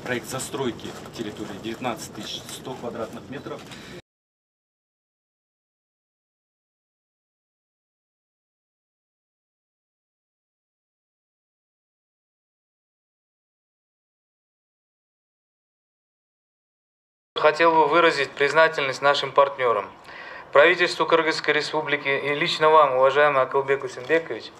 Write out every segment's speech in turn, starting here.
проект застройки территории 19 100 квадратных метров. Хотел бы выразить признательность нашим партнерам, правительству Кыргызской Республики и лично вам, уважаемый Акылбек Усенбекович,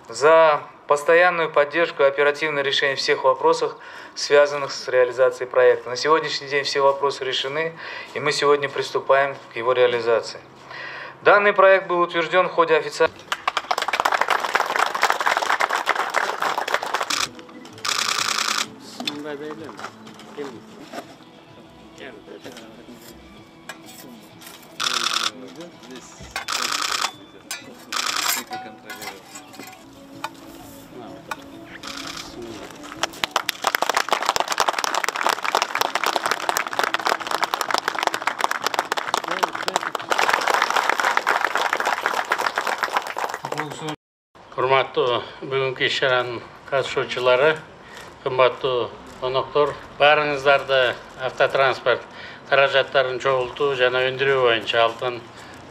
за постоянную поддержку и оперативное решение всех вопросов, связанных с реализацией проекта. На сегодняшний день все вопросы решены, и мы сегодня приступаем к его реализации. Данный проект был утвержден в ходе официального... Урматтуу бүгүнкү иш-чаранын катышуучулары, кымбаттуу коноктор, баарыңыздарды автотранспорт каражаттарын чогултуу жана өндүрүү боюнча Алтын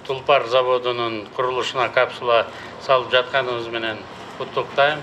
Тулпар заводунун курулушуна капсула салып жатканыбыз менен куттуктайм.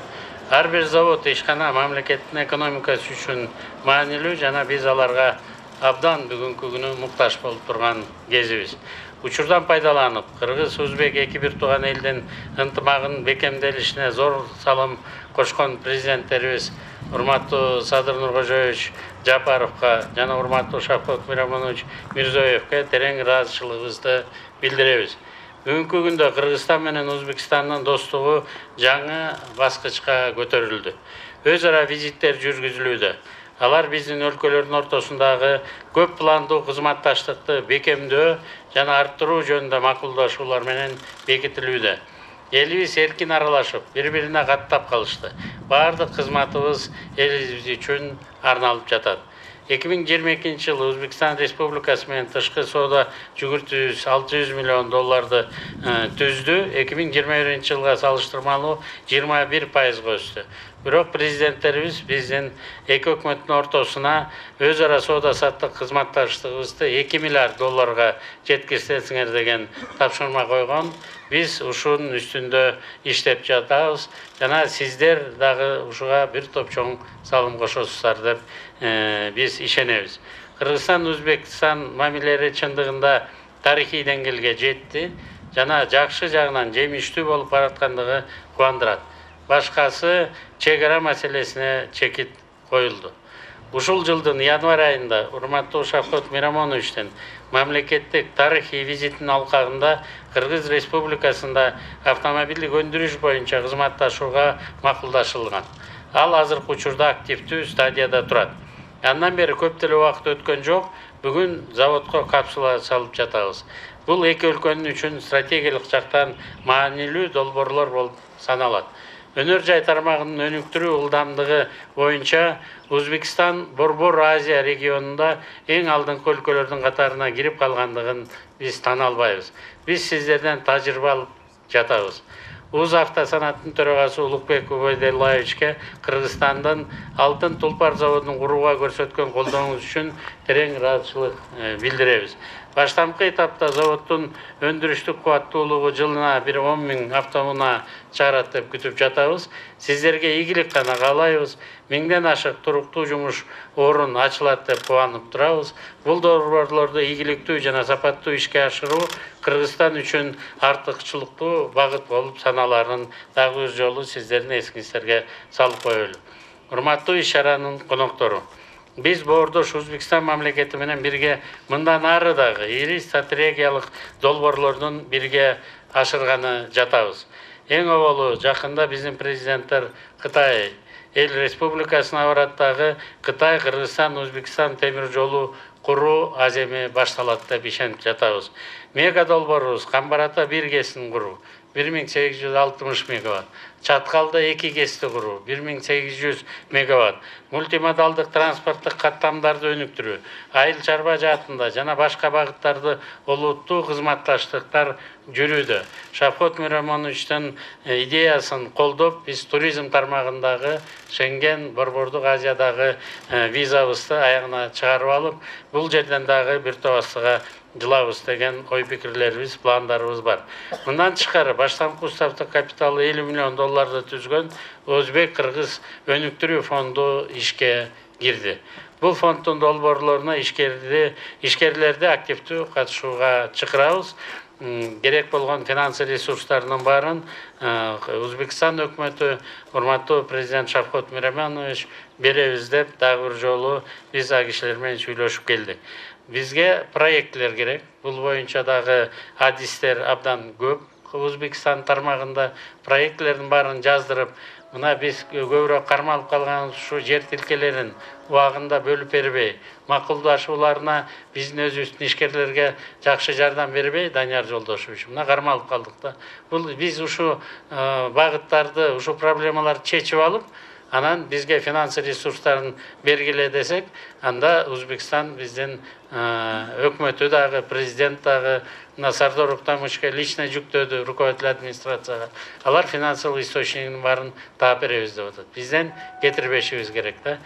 Ар бир завод ишкана мамлекеттин экономикасы үчүн маанилүү жана биз аларга абдан бүгүнкү күнү муктаж болуп турган кезибиз. Учурдан пайдаланып, Кыргыз-Өзбек эки бир тууган элдин ынтымагынын бекемделишине зор салым кошкон президенттерибиз урматтуу Садыр Нуркожоевич Жапаровго жана урматтуу Шавкат Миромонович Мирзиёевге терең ыраазычылыгыбызды билдиребиз. Бүгүнкү күндө Кыргызстан менен Өзбекстандын достугу жаңы баскычка көтөрүлдү. Өз ара визиттер жүргүзүлүүдө. Алар биздин өлкөлөрдүн ортосундагы көп пландуу кызматташтыкты бекемдөө жана арттыруу жөнүндө макулдашуулар менен бекитилүүдө. Элибиз эркин аралашып, бири-бирине каттап калышты. Бардык кызматыбыз элибиз үчүн арналып жатат. 2022 жылы Өзбекстан Республикасы менен тышкы соода жүгүртүүбүз 600 миллион долларды түздү. 2021 жылга салыштырмалуу 21% өстү. Бирок президенттерибиз биздин эки өкмөттүн ортосуна өз ара соода саттык кызматташтыгыбызды 2 миллиард долларга жеткирсеңер деген тапшырма койгон. Биз ушунун үстүндө иштеп жатабыз жана сиздер дагы ушуга бир топ чоң салым кошосуздар деп биз ишенебиз. Кыргызстан-Өзбекстан мамилелери чындыгында тарыхый деңгээлге жетти жана жакшы жагынан жемиштүү болуп бараткандыгы кубандырат. Башкасы чек ара маселесине чекит коюлду. Ушул жылдын январь айында урматтуу Шавкат Миромоновичтин мамлекеттик тарыхый визитинин алкагында Кыргыз Республикасында автомобилдик өндүрүш боюнча кызматташууга макулдашылган. Ал азыркы учурда активдүү стадияда турат. Андан бери көп деле убакыт өткөн жок. Бүгүн заводко капсула салып жатабыз. Бул эки өлкөнүн үчүн стратегиялык жактан маанилүү долбоорлор болуп саналат. Өнөр жай тармагынын өнүктүрүү ылдамдыгы боюнча Өзбекстан Борбор Азия регионунда эң алдыңкы өлкөлөрдүн катарына кирип калгандыгын биз тана албайбыз. Биз сиздерден тажрыйба алып жатабыз. УЗ автосанаттын төрагасы Улукбек Убайдуллаевичке Кыргызстандын Алтын Тулпар заводун курууга көрсөткөн колдооңуз үчүн терең ыраазычылык билдиребиз. Баштапкы этапта заводдун өндүрүштүк кубаттуулугу жылына 10 миң автоунаа чыгарат деп күтүп жатабыз. Сиздерге ийгилик гана каалайбыз. Миңден ашык туруктуу жумуш орун ачылат деп кубанып турабыз. Бул долбоорлорду ийгиликтүү жана сапаттуу ишке ашыруу Кыргызстан үчүн артыкчылыктуу багыт болуп саналарын дагы өз жолу сиздердин эсиңиздерге салып коелу. Урматтуу иш-чаранын коноктору, биз боордош Өзбекстан мамлекети менен бирге мындан ары дагы ири стратегиялык долбоорлордун бирге ашырганы жатабыз. Эң оболу жакында биздин президенттер Кытай эл республикасына барат дагы Кытай, Кыргызстан, Өзбекстан темир жолу куруу аземи башталат деп ишенип жатабыз. Мега долбоорубуз Камбар-Ата биргесин куруу 1860 мегаватт. Чаткалда 2 кести куруу 1800 мегаватт, мультимодалдык транспорттук каттамдарды өнүктүрүү, айыл чарба жаатында жана башка багыттарды олуттуу кызматташтыктар жүрүүдө. Шавкат Миромоновичтин идеясын колдоп, биз туризм тармагындагы Шенген, Борбордук Азиядагы визабызды аягына чыгарып алып, бул жерден дагы бир топастыга жылабыз деген ой пикирлерибиз, пландарыбыз бар. Мындан тышкары баштапкы уставдык капиталы 50 миллион долларды түзгөн Өзбек-Кыргыз өнүктүрүү фонду ишке кирди. Бул фонддун долбоорлоруна ишкерлерди активдүү катышууга чакырабыз. Керек болгон финансы ресурстарынын баарын Өзбекстан өкмөтү, урматтуу президент Шавкат Миромонович беребиз деп дагы бир жолу биз ал кишилер менен сүйлөшүп келдик. Бизге проектлер керек. Бул боюнча дагы адистер абдан көп. Өзбекстан тармагында проектлердин баарын жаздырып, мына биз көбүрөөк кармалып калган ушу жер тилкелерин убагында бөлүп бербей, макулдашууларына биздин өзүбүздүн ишкерлерге жакшы жардам бербей, Данияр Жолдошевич, мына кармалып калдык да. Бул биз ушу багыттарды, ушу проблемаларды чечип алып, анан бизге финансы ресурстарын бергиле десек, анда Өзбекстан биздин өкмөтү дагы, президент дагы Сардор Уктамычка лично жүктөдү руководитель администрацияга. Алар финансылык источнигин баарын таап беребиз деп атат. Бизден кетирбешибиз керек да.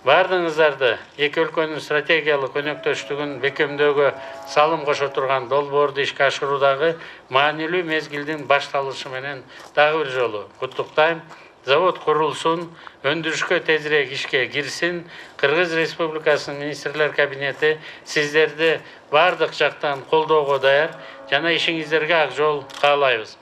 Бардыгыңыздарды эки өлкөнүн стратегиялык өнөктөштүгүн бекемдөөгө салым кошо турган долбоорду ишке ашыруудагы маанилүү мезгилдин башталышы менен дагы бир жолу куттуктайм. Завод курулсун, өндүрүшкө тезирээк ишке кирсин. Кыргыз Республикасынын министрлер кабинети сиздерди бардык жактан колдоого даяр жана ишиңиздерге ак жол каалайбыз.